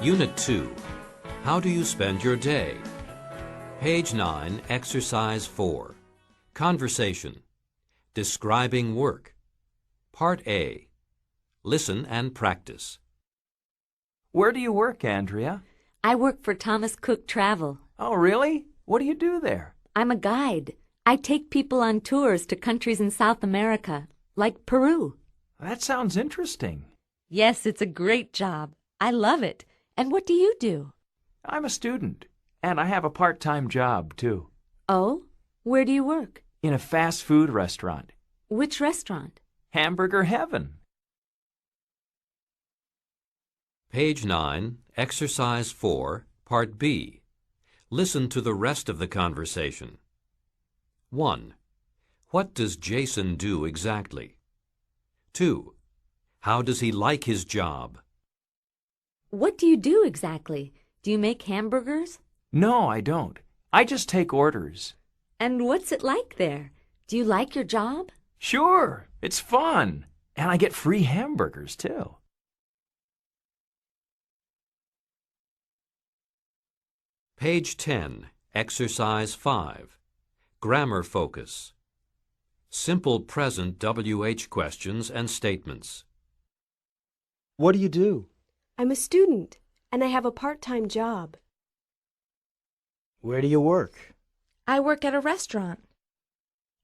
Unit 2. How do you spend your day? Page 9, Exercise 4. Conversation. Describing work. Part A. Listen and practice. Where do you work, Andrea? I work for Thomas Cook Travel. Oh, really? What do you do there? I'm a guide. I take people on tours to countries in South America, like Peru. That sounds interesting. Yes, it's a great job. I love it. And what do you do? I'm a student, and I have a part-time job, too. Oh? Where do you work? In a fast food restaurant. Which restaurant? Hamburger Heaven. Page 9, Exercise 4, Part B. Listen to the rest of the conversation. 1. What does Jason do exactly? 2. How does he like his job? What do you do exactly? Do you make hamburgers? No, I don't. I just take orders. And what's it like there? Do you like your job? Sure, it's fun. And I get free hamburgers, too. Page 10, Exercise 5. Grammar focus. Simple present WH questions and statements. What do you do? I'm a student, and I have a part-time job. Where do you work? I work at a restaurant.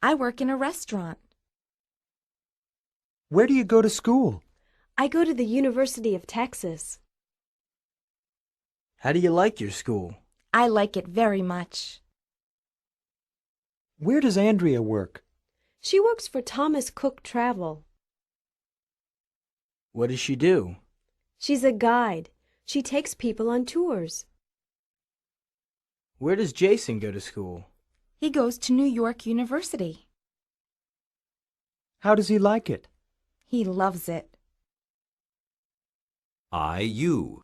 I work in a restaurant. Where do you go to school? I go to the University of Texas. How do you like your school? I like it very much. Where does Andrea work? She works for Thomas Cook Travel. What does she do? She's a guide. She takes people on tours. Where does Jason go to school? He goes to New York University. How does he like it? He loves it. You.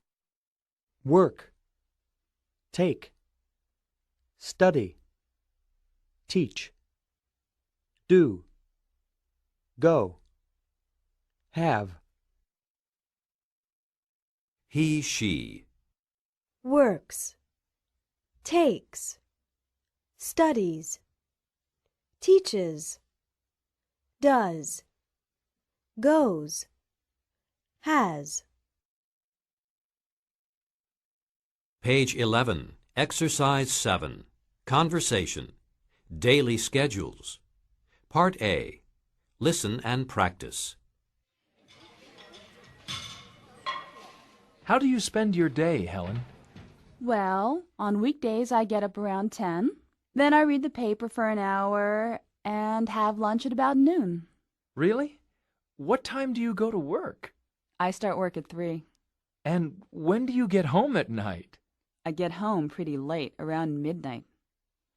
Work. Take. Study. Teach. Do. Go. Have. He, she. Works. Takes. Studies. Teaches. Does. Goes. Has. Page 11, Exercise 7. Conversation. Daily schedules. Part A. Listen and practice. How do you spend your day, Helen? Well, on weekdays I get up around 10. Then I read the paper for an hour and have lunch at about noon. Really? What time do you go to work? I start work at 3. And when do you get home at night? I get home pretty late, around midnight.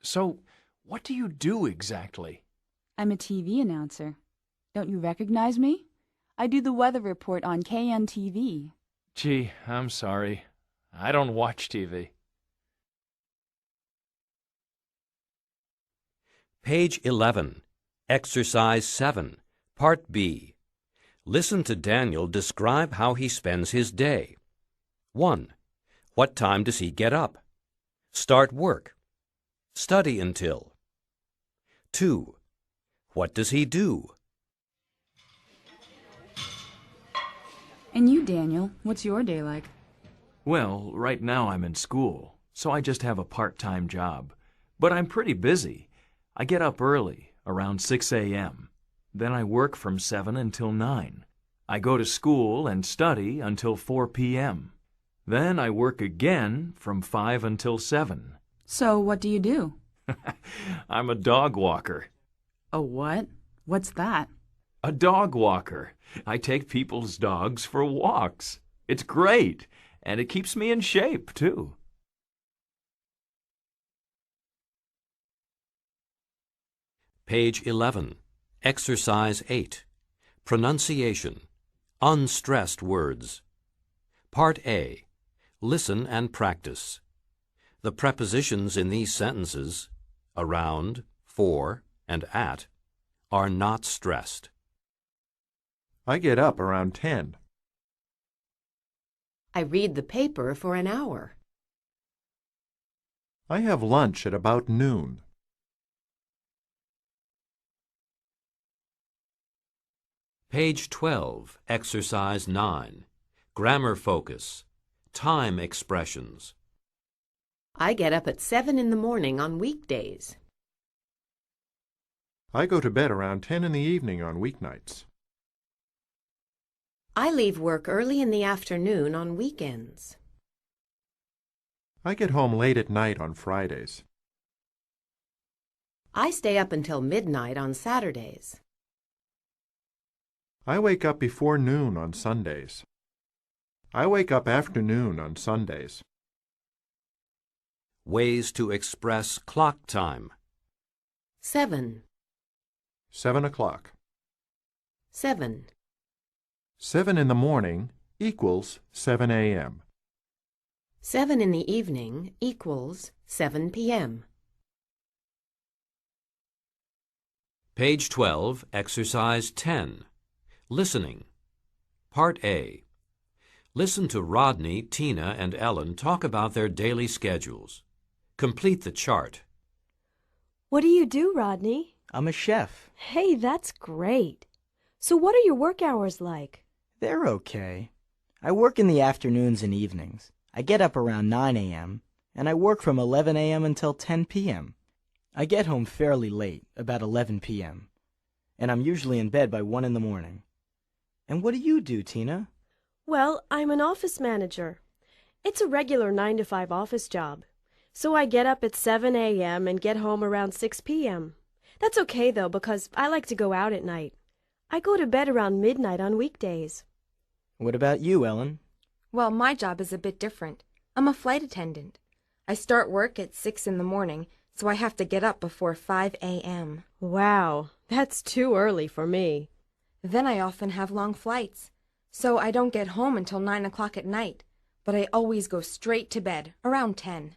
So, what do you do exactly? I'm a TV announcer. Don't you recognize me? I do the weather report on KNTV. Gee, I'm sorry. I don't watch TV. Page 11, Exercise 7, Part B. Listen to Daniel describe how he spends his day. 1. What time does he get up? Start work. Study until. 2. What does he do? And you, Daniel, what's your day like? Well, right now I'm in school, so I just have a part-time job. But I'm pretty busy. I get up early, around 6 a.m. Then I work from 7 until 9. I go to school and study until 4 p.m. Then I work again from 5 until 7. So what do you do? I'm a dog walker. A what? What's that? A dog walker. I take people's dogs for walks. It's great, and it keeps me in shape, too. Page 11, Exercise 8. Pronunciation. Unstressed words. Part A. Listen and practice. The prepositions in these sentences, around, for, and at, are not stressed. I get up around 10. I read the paper for an hour. I have lunch at about noon. Page 12, Exercise 9. Grammar focus. Time expressions. I get up at 7 in the morning on weekdays. I go to bed around 10 in the evening on weeknights. I leave work early in the afternoon on weekends. I get home late at night on Fridays. I stay up until midnight on Saturdays. I wake up before noon on Sundays. I wake up after noon on Sundays. Ways to express clock time. 7. 7 o'clock. 7. 7 in the morning equals 7 a.m. 7 in the evening equals 7 p.m. Page 12, Exercise 10. Listening. Part A. Listen to Rodney, Tina, and Ellen talk about their daily schedules. Complete the chart. What do you do, Rodney? I'm a chef. Hey, that's great. So what are your work hours like? They're okay. I work in the afternoons and evenings. I get up around 9 a.m., and I work from 11 a.m. until 10 p.m. I get home fairly late, about 11 p.m., and I'm usually in bed by 1 in the morning. And what do you do, Tina? Well, I'm an office manager. It's a regular 9-to-5 office job. So I get up at 7 a.m. and get home around 6 p.m. That's okay, though, because I like to go out at night. I go to bed around midnight on weekdays. What about you, Ellen? Well, my job is a bit different. I'm a flight attendant. I start work at 6 in the morning, so I have to get up before 5 a.m. Wow, that's too early for me. Then I often have long flights, so I don't get home until 9 o'clock at night, but I always go straight to bed, around 10.